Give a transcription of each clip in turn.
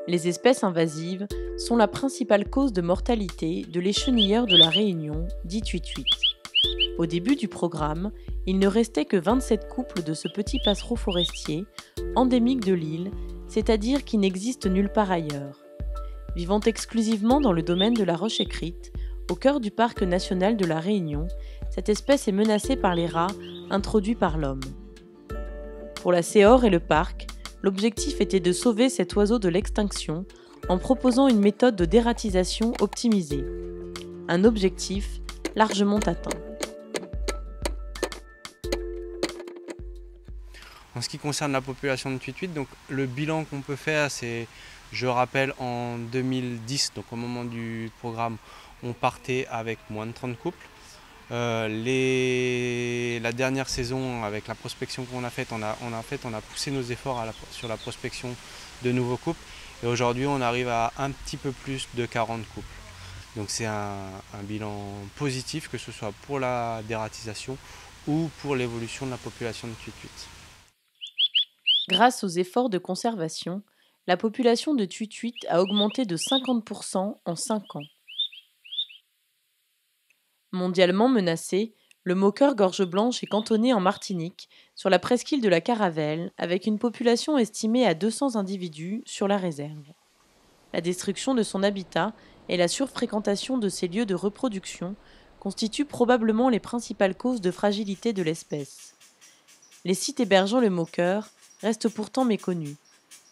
Les espèces invasives sont la principale cause de mortalité de l'échenilleur de la Réunion, dit tuituite. Au début du programme, il ne restait que 27 couples de ce petit passereau forestier, endémique de l'île, c'est-à-dire qui n'existe nulle part ailleurs. Vivant exclusivement dans le domaine de la Roche Écrite, au cœur du parc national de la Réunion, cette espèce est menacée par les rats introduits par l'homme. Pour la Céore et le parc, l'objectif était de sauver cet oiseau de l'extinction en proposant une méthode de dératisation optimisée. Un objectif largement atteint. En ce qui concerne la population de tuituites, donc le bilan qu'on peut faire, c'est, je rappelle, en 2010, donc au moment du programme, on partait avec moins de 30 couples. La dernière saison, avec la prospection qu'on a faite, on a poussé nos efforts sur la prospection de nouveaux couples. Et aujourd'hui, on arrive à un petit peu plus de 40 couples. Donc c'est un bilan positif, que ce soit pour la dératisation ou pour l'évolution de la population de tuituites. Grâce aux efforts de conservation, la population de tuituites a augmenté de 50% en 5 ans. Mondialement menacé, le moqueur gorge blanche est cantonné en Martinique, sur la presqu'île de la Caravelle, avec une population estimée à 200 individus sur la réserve. La destruction de son habitat et la surfréquentation de ses lieux de reproduction constituent probablement les principales causes de fragilité de l'espèce. Les sites hébergeant le moqueur restent pourtant méconnus.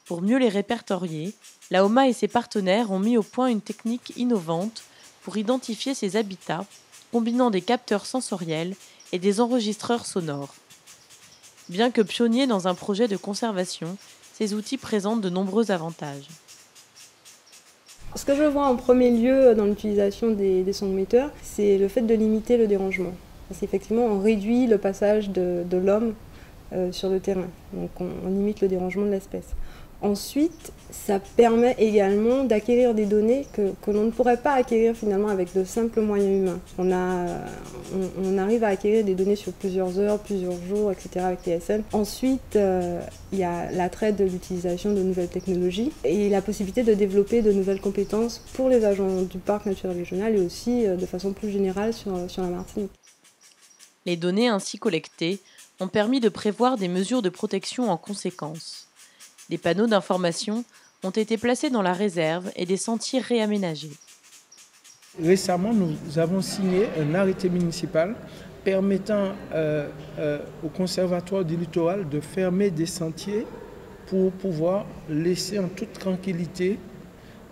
Pour mieux les répertorier, la OMA et ses partenaires ont mis au point une technique innovante pour identifier ces habitats, combinant des capteurs sensoriels et des enregistreurs sonores. Bien que pionniers dans un projet de conservation, ces outils présentent de nombreux avantages. Ce que je vois en premier lieu dans l'utilisation des sound-meters, c'est le fait de limiter le dérangement. Parce qu'effectivement, on réduit le passage de l'homme sur le terrain. Donc on limite le dérangement de l'espèce. Ensuite, ça permet également d'acquérir des données que l'on ne pourrait pas acquérir finalement avec de simples moyens humains. On arrive à acquérir des données sur plusieurs heures, plusieurs jours, etc. avec TSN. Ensuite, il y a l'attrait de l'utilisation de nouvelles technologies et la possibilité de développer de nouvelles compétences pour les agents du parc naturel régional et aussi de façon plus générale sur la Martinique. Les données ainsi collectées ont permis de prévoir des mesures de protection en conséquence. Des panneaux d'information ont été placés dans la réserve et des sentiers réaménagés. Récemment, nous avons signé un arrêté municipal permettant au Conservatoire du littoral de fermer des sentiers pour pouvoir laisser en toute tranquillité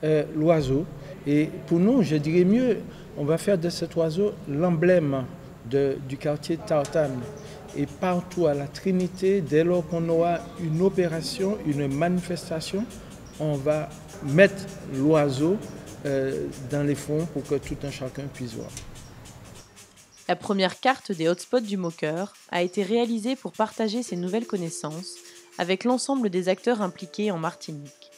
l'oiseau. Et pour nous, je dirais mieux, on va faire de cet oiseau l'emblème du quartier de Tartane. Et partout à la Trinité, dès lors qu'on aura une opération, une manifestation, on va mettre l'oiseau dans les fonds pour que tout un chacun puisse voir. La première carte des hotspots du moqueur a été réalisée pour partager ces nouvelles connaissances avec l'ensemble des acteurs impliqués en Martinique.